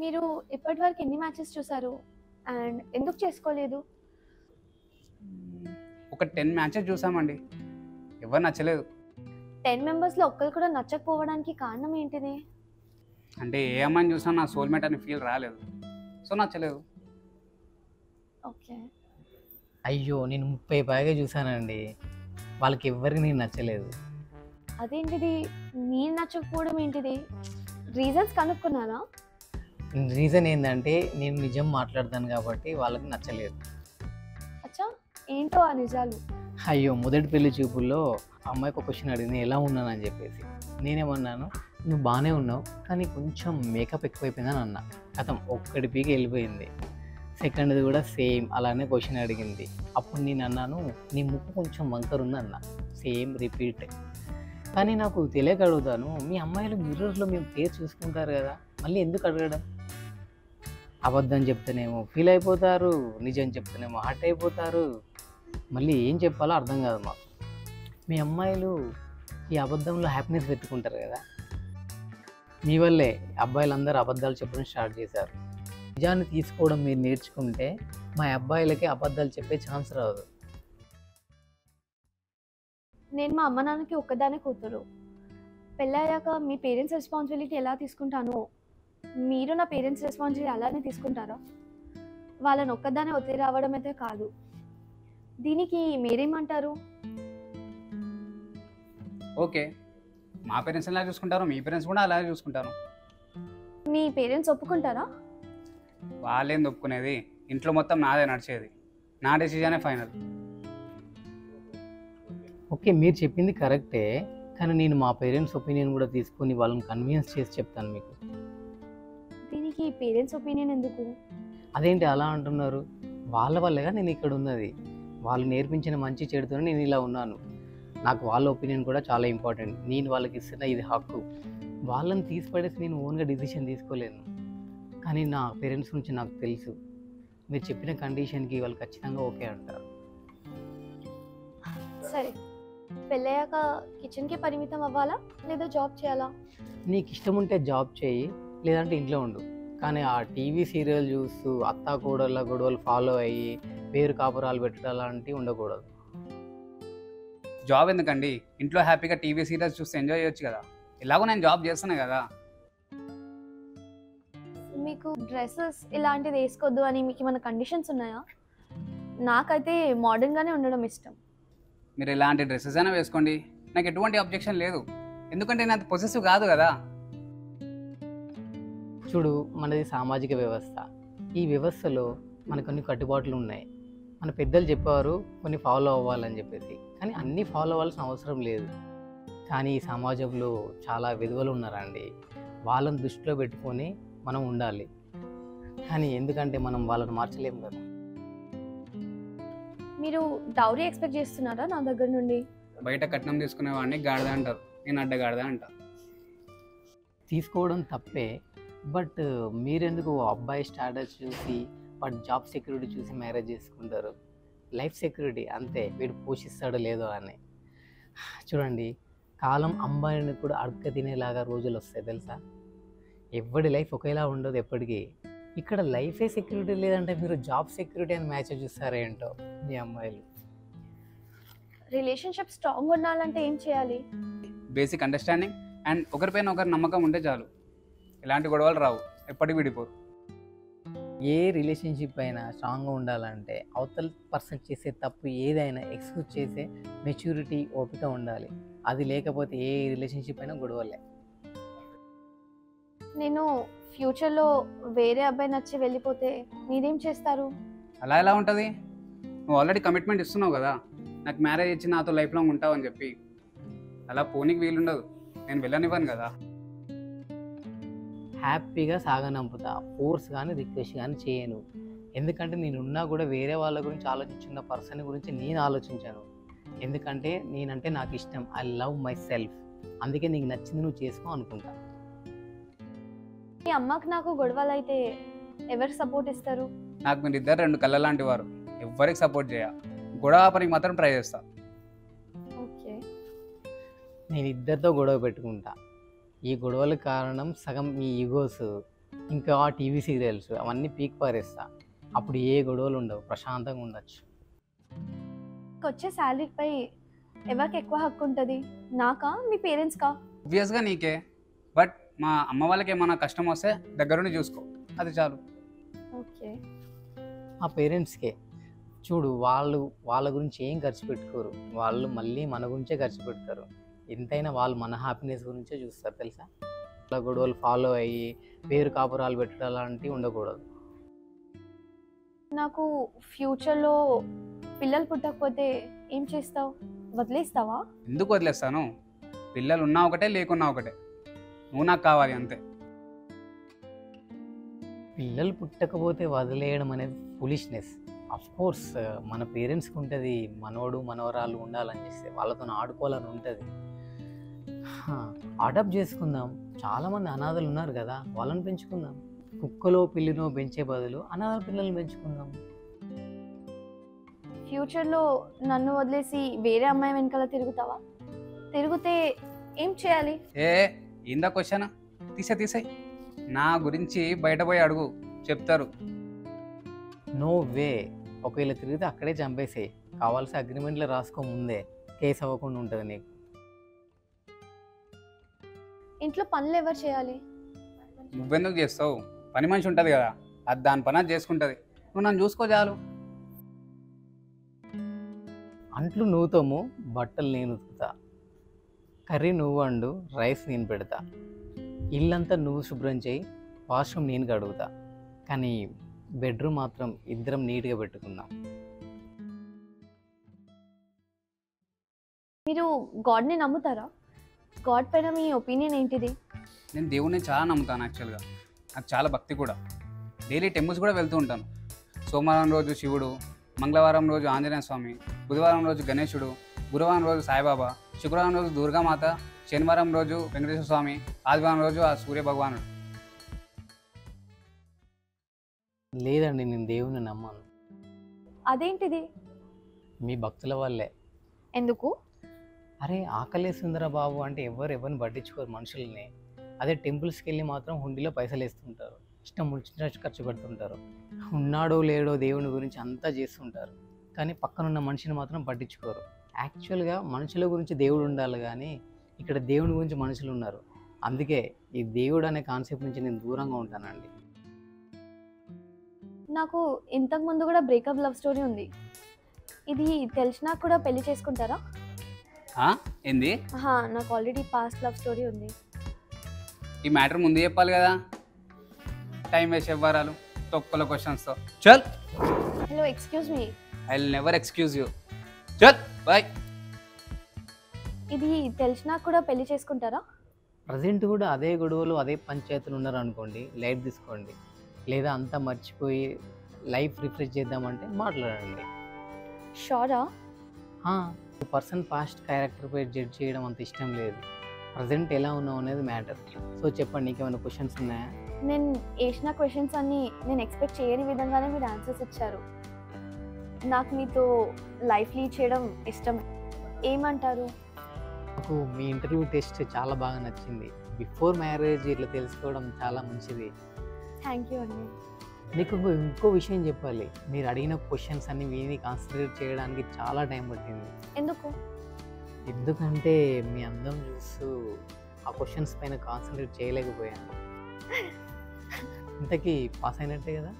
మీరు ఇప్పటివరకు ఎన్ని మ్యాచెస్ చూసారు అండ్ ఎందుకు చేసుకోలేదు? ఒక 10 మ్యాచెస్ చూసామండి, ఎవరు నచ్చలేదు. 10 మెంబర్స్లో ఒక్కరు కూడా నచ్చకపోవడానికి కారణం ఏంటిది? అంటే ఏ అమ్మాయిని చూసినా నా సోల్మేట్ అని ఫీల్ రాలేదు, సో నచ్చలేదు. ఓకే. అయ్యో, నేను 30 పైగా చూసానండి, వాళ్ళకి ఎవ్వరికి నేను నచ్చలేదు. అదేంటిది? మీరు నచ్చకపోవడం ఏంటిది? రీజన్స్ కనుక్కున్నారా? రీజన్ ఏంటంటే నేను నిజం మాట్లాడతాను కాబట్టి వాళ్ళకి నచ్చలేదు. అచ్చా, ఏంటో ఆ నిజాలు? అయ్యో, మొదటి పెళ్లి చూపుల్లో అమ్మాయికి ఒక క్వశ్చన్ అడిగింది, ఎలా ఉన్నానని చెప్పేసి. నేనేమన్నాను, నువ్వు బాగానే ఉన్నావు కానీ కొంచెం మేకప్ ఎక్కువైపోయిందని అన్నా. కథం ఒక్కడి పీకి వెళ్ళిపోయింది. సెకండ్ది కూడా సేమ్ అలానే క్వశ్చన్ అడిగింది. అప్పుడు నేను అన్నాను, నీ ముక్కు కొంచెం వంకర ఉంది అన్నా. Same repeat. కానీ నాకు తెలియక అడుగుతాను, మీ అమ్మాయిలు మిర్రర్లో మేము ఫేస్ చూసుకుంటారు కదా, మళ్ళీ ఎందుకు అడగడం? అబద్ధం చెప్తేనేమో ఫీల్ అయిపోతారు, నిజం చెప్తేనేమో హర్ట్ అయిపోతారు. మళ్ళీ ఏం చెప్పాలో అర్థం కాదు మాకు. మీ అమ్మాయిలు ఈ అబద్ధంలో హ్యాపీనెస్ వెతుకుంటారు కదా, మీ వల్లే అబ్బాయిలందరూ అబద్ధాలు చెప్పడం స్టార్ట్ చేశారు. నిజాన్ని తీసుకోవడం మీరు నేర్చుకుంటే మా అబ్బాయిలకి అబద్ధాలు చెప్పే ఛాన్స్ రాదు. నేను మా అమ్మ నాన్నకి ఒక్కదానే కూతురు. పెళ్ళయ్యాక మీ పేరెంట్స్ రెస్పాన్సిబిలిటీ ఎలా తీసుకుంటానో మీరు నా పేరెంట్స్ రెస్పాన్సిబిలిటీ అలానే తీసుకుంటారా? వాళ్ళని ఒక్కదానే ఒత్తిడి రావడం అయితే కాదు. దీనికి మీరేమంటారు? ఓకే, మా పేరెంట్స్ ఎలా చూసుకుంటారు, మీ పేరెంట్స్ కూడా అలాగే చూసుకుంటారు. మీ పేరెంట్స్ ఒప్పుకుంటారా? వాళ్ళేం ఒప్పుకునేది, ఇంట్లో మొత్తం నాదే నడిచేది, నా డెసిజనే ఫైనల్. ఓకే, మీరు చెప్పింది కరెక్టే, కానీ నేను మా పేరెంట్స్ ఒపీనియన్ కూడా తీసుకొని వాళ్ళని కన్విన్స్ చేసి చెప్తాను మీకు. దీనికి పేరెంట్స్ ఒపీనియన్ ఎందుకు? అదేంటి అలా అంటున్నారు? వాళ్ళ వల్లగా నేను ఇక్కడ ఉన్నది. వాళ్ళు నేర్పించిన మంచి చెడుతోనే నేను ఇలా ఉన్నాను. నాకు వాళ్ళ ఒపీనియన్ కూడా చాలా ఇంపార్టెంట్. నేను వాళ్ళకి ఇస్తున్న ఇది హక్కు. వాళ్ళని తీసిపడేసి నేను ఓన్గా డిసిషన్ తీసుకోలేను. కానీ నా పేరెంట్స్ గురించి నాకు తెలుసు. మీరు చెప్పిన కండిషన్కి వాళ్ళు ఖచ్చితంగా ఓకే అంటారు. సరే, పెళ్ళయ్యాక కిచెన్కి పరిమితం అవ్వాలా లేదా జాబ్ చేయాలా? నీకు ఇష్టం ఉంటే జాబ్ చేయి, లేదంటే ఇంట్లో ఉండు. కానీ ఆ టీవీ సీరియల్ చూస్తూ అత్తా కోడళ్ళ గొడవలు ఫాలో అయ్యి వేరు కాపురాలు పెట్టడం లాంటివి ఉండకూడదు. జాబ్ ఎందుకండి, ఇంట్లో హ్యాపీగా టీవీ సీరియల్స్ చూస్తే ఎంజాయ్ చేయొచ్చు కదా. ఎలాగో నేను జాబ్ చేస్తున్నా కదా. మీకు డ్రెస్సెస్ ఇలాంటిది వేసుకోవద్దు అని మీకు ఏమైనా కండిషన్స్ ఉన్నాయా? నాకైతే మోడర్న్గానే ఉండడం ఇష్టం. మీరు ఎలాంటి డ్రెస్సెస్ అయినా వేసుకోండి, నాకు ఎటువంటి అబ్జెక్షన్ లేదు. ఎందుకంటే నేను అంత పొసెసివ్ కాదు కదా. చూడు, మనది సామాజిక వ్యవస్థ. ఈ వ్యవస్థలో మనకు కొన్ని కట్టుబాట్లు ఉన్నాయి. మన పెద్దలు చెప్పేవారు కొన్ని ఫాలో అవ్వాలని చెప్పేసి, కానీ అన్నీ ఫాలో అవ్వాల్సిన అవసరం లేదు. కానీ ఈ సమాజంలో చాలా విధవలు ఉన్నారండి, వాళ్ళని దృష్టిలో పెట్టుకొని మనం ఉండాలి. కానీ ఎందుకంటే మనం వాళ్ళని మార్చలేము కదా. మీరు డౌరీ ఎక్స్పెక్ట్ చేస్తున్నారా నా దగ్గర నుండి? బయట కట్నం తీసుకునే వాడిని గాడిద అంటారు, నేను అడ్డగాడిద అంట. తీసుకోవడం తప్పే, బట్ మీరెందుకు అబ్బాయి స్టాటస్ చూసి వాడు జాబ్ సెక్యూరిటీ చూసి మ్యారేజ్ చేసుకుంటారు? లైఫ్ సెక్యూరిటీ అంతే, వీడు పోషిస్తాడో లేదో అని. చూడండి, కాలం అమ్మాయిని కూడా అడక తినేలాగా రోజులు వస్తాయి తెలుసా. ఎవడి లైఫ్ ఒకేలా ఉండదు ఎప్పటికీ. ఇక్కడ లైఫే సెక్యూరిటీ లేదంటే మీరు జాబ్ సెక్యూరిటీ అని మ్యాచ్ చూస్తారేంటో మీ అమ్మాయిలు. రిలేషన్షిప్ స్ట్రాంగ్ ఉండాలంటే ఏం చేయాలి? బేసిక్ అండర్స్టాండింగ్ అండ్ ఒకరిపైన ఒకరి నమ్మకం ఉంటే చాలు. ఎలాంటి గొడవలు రావు, ఎప్పటికి విడిపోరు. ఏ రిలేషన్షిప్ అయినా స్ట్రాంగ్గా ఉండాలంటే అవతల పర్సన్ చేసే తప్పు ఏదైనా ఎక్స్క్యూజ్ చేసే మెచ్యూరిటీ, ఓపిక ఉండాలి. అది లేకపోతే ఏ రిలేషన్షిప్ అయినా గొడవలే. నేను ఫ్యూచర్లో వేరే అబ్బాయి నచ్చి వెళ్ళిపోతే మీరేం చేస్తారు? అలా ఎలా ఉంటుంది? నువ్వు ఆల్రెడీ కమిట్మెంట్ ఇస్తున్నావు కదా, నాకు మ్యారేజ్ ఇచ్చి నాతో లైఫ్ లాంగ్ ఉంటావు అని చెప్పి. అలా పోనీకి వీలుండదు, నేను వెళ్ళనివ్వను కదా. హ్యాపీగా సాగనంపుతా, ఫోర్స్ కానీ రిక్వెస్ట్ కానీ చేయను. ఎందుకంటే నేనున్నా కూడా వేరే వాళ్ళ గురించి ఆలోచించున్న పర్సన్ గురించి నేను ఆలోచించాను. ఎందుకంటే నేనంటే నాకు ఇష్టం, ఐ లవ్ మై సెల్ఫ్. అందుకే నీకు నచ్చింది నువ్వు చేసుకో అనుకుంటా. మీ అమ్మకి నాకు గొడవలు అయితే ఎవరు సపోర్ట్ ఇస్తారు? నాకు మీరు ఇద్దరు రెండు కళ్ళ లాంటి వారు, ఎవరికి సపోర్ట్ చేయ. గొడవ పనికి మాత్రం ట్రై చేస్తా. ఓకే, నేను ఇద్దరితో గొడవ పెట్టుకుంటా. ఈ గొడవల కారణం సగం మీ ఈగోస్, ఇంకా టీవీ సీరియల్స్ అవన్నీ పీక్ పారేస్తా. అప్పుడు ఏ గొడవలు ఉండవు, ప్రశాంతంగా ఉండొచ్చు. వచ్చే శాలరీపై ఎవరికి ఎక్కువ హక్కు ఉంటుంది, నాకా మీ పేరెంట్స్కా? ఆబ్వియస్గా నీకే. బట్ మా అమ్మ వాళ్ళకి ఏమైనా కష్టం వస్తే దగ్గరుండి చూసుకో, అది చాలు. ఓకే. ఆ పేరెంట్స్కే చూడు, వాళ్ళ గురించి ఏం ఖర్చు పెట్టుకోరు, వాళ్ళు మళ్ళీ మన గురించే ఖర్చు పెడతారు. ఎంతైనా వాళ్ళు మన హ్యాపీనెస్ గురించే చూస్తారు తెలుసా. అలా గొడవలు ఫాలో అయ్యి పేరు కాపురాలు పెట్టడం అలాంటివి ఉండకూడదు. నాకు ఫ్యూచర్లో పిల్లలు పుట్టకపోతే ఏం చేస్తావు? వదిలేస్తావా? ఎందుకు వదిలేస్తాను? పిల్లలు ఉన్నా ఒకటే, లేకున్నా ఒకటే. నువ్వు నాకు కావాలి అంతే. పిల్లలు పుట్టకపోతే వదిలేయడం అనేది ఫులిష్నెస్. కోర్స్ మన పేరెంట్స్కి ఉంటుంది, మనవడు మనవరాలు ఉండాలని చేస్తే వాళ్ళతో ఆడుకోవాలని ఉంటుంది. అడాప్ట్ చేసుకుందాం. చాలామంది అనాథలు ఉన్నారు కదా, వాళ్ళని పెంచుకుందాం. కుక్కలో పిల్లినో పెంచే బదులు అనాథ పిల్లల్ని పెంచుకుందాం. ఫ్యూచర్లో నన్ను వదిలేసి వేరే అమ్మాయి వెనకాల తిరుగుతావా? తిరిగితే ఏం చేయాలి? ఇందా క్వశ్చన్ తీసే నా గురించి బయట పోయి అడుగు, చెప్తారు. No way. ఒకవేళ తిరిగితే అక్కడే చంపేసేయి. కావాల్సిన అగ్రిమెంట్లో రాసుకో ముందే, కేసు అవ్వకుండా ఉంటుంది నీకు. ఇంట్లో పనులు ఎవరు చేయాలి? నువ్వెందుకు చేస్తావు? పని మనిషి ఉంటుంది కదా, అది దాని పని అది చేసుకుంటుంది. నువ్వు నన్ను చూసుకో చాలు. అంట్లు నువ్వు తోము, బట్టలు నేను ఉతుకుతా. కర్రీ నువ్వు వండు, రైస్ నేను పెడతా. ఇల్లంతా నువ్వు శుభ్రం చేయి, వాష్రూమ్ నేను కడుగుతా. కానీ బెడ్రూమ్ మాత్రం ఇద్దరం నీట్గా పెట్టుకుందాం. మీరు గాడ్ని నమ్ముతారా? గాడ్ పైన మీ ఒపీనియన్ ఏంటిది? నేను దేవుడిని చాలా నమ్ముతాను. యాక్చువల్గా నాకు చాలా భక్తి కూడా. డైలీ టెంపుల్స్ కూడా వెళ్తూ ఉంటాను. సోమవారం రోజు శివుడు, మంగళవారం రోజు ఆంజనేయ స్వామి, బుధవారం రోజు గణేశుడు, గురువారం రోజు సాయిబాబా, శుక్రవారం రోజు దుర్గామాత, శనివారం రోజు వెంకటేశ్వర స్వామి, ఆదివారం రోజు ఆ సూర్య భగవానుడు. లేదండి, నేను దేవుని నమ్మను. అదేంటిది? మీ భక్తుల వల్లే. ఎందుకు? అరే ఆకలేస్తుందిరా బాబు అంటే ఎవరిని పట్టించుకోరు మనుషుల్ని. అదే టెంపుల్స్కి వెళ్ళి మాత్రం హుండీలో పైసలు వేస్తుంటారు, ఇష్టం వచ్చినట్టు ఖర్చు పెడుతుంటారు. ఉన్నాడో లేడో దేవుని గురించి అంతా చేస్తుంటారు, కానీ పక్కనున్న మనిషిని మాత్రం పట్టించుకోరు. యాక్చువల్గా మనుషుల గురించి దేవుడు ఉండాలి, కానీ ఇక్కడ దేవుని గురించి మనుషులు ఉన్నారు. అందుకే ఈ దేవుడు అనే కాన్సెప్ట్ నుంచి నేను దూరంగా ఉంటానండి. నాకు ఇంతకు ముందు కూడా బ్రేకప్ లవ్ స్టోరీ ఉంది. ఇది తెలిసినా కూడా పెళ్లి చేసుకుంటారా? ఏంది? నాకు ఆల్రెడీ పాస్ట్ లవ్ స్టోరీ ఉంది. ఈ మ్యాటర్ ముందు చెప్పాలి కదా. టైం వేస్ట్ ఇవ్వరాలు తొక్కల క్వశ్చన్స్తో. చల్. Hello, excuse me. I will never excuse you. చల్ బాయ్. ఇది తెలిసినా కూడా పెళ్లి చేసుకుంటారా? ప్రజెంట్ కూడా అదే గొడవలు అదే పంచాయతీలు ఉన్నారు అనుకోండి, లైట్ తీసుకోండి. లేదా అంతా మర్చిపోయి లైఫ్ రిఫ్రెష్ చేద్దామంటే మాట్లాడండి. షూరా? పర్సన్ పాస్ట్ క్యారెక్టర్పై జడ్జ్ చేయడం అంత ఇష్టం లేదు. ప్రజెంట్ ఎలా ఉన్నావు అనేది మ్యాటర్. సో చెప్పండి, నీకేమైనా క్వశ్చన్స్ ఉన్నాయా? నేను వేసిన క్వశ్చన్స్ అన్నీ నేను ఎక్స్పెక్ట్ చేయని విధంగానే మీరు ఆన్సర్స్ ఇచ్చారు. నాకు మీతో లైఫ్ లీడ్ చేయడం ఇష్టం. ఏమంటారు? నాకు మీ ఇంటర్వ్యూ టెస్ట్ చాలా బాగా నచ్చింది. బిఫోర్ మ్యారేజ్ ఇట్లా తెలుసుకోవడం చాలా మంచిది. థ్యాంక్ యూ అండి. మీకు ఇంకో విషయం చెప్పాలి. మీరు అడిగిన క్వశ్చన్స్ అన్ని విని కాన్సన్ట్రేట్ చేయడానికి చాలా టైం పట్టింది. ఎందుకంటే మీ అందం చూస్తూ ఆ క్వశ్చన్స్ పైన కాన్సన్ట్రేట్ చేయలేకపోయాను. ఇంతకీ పాస్ అయినట్టే కదా?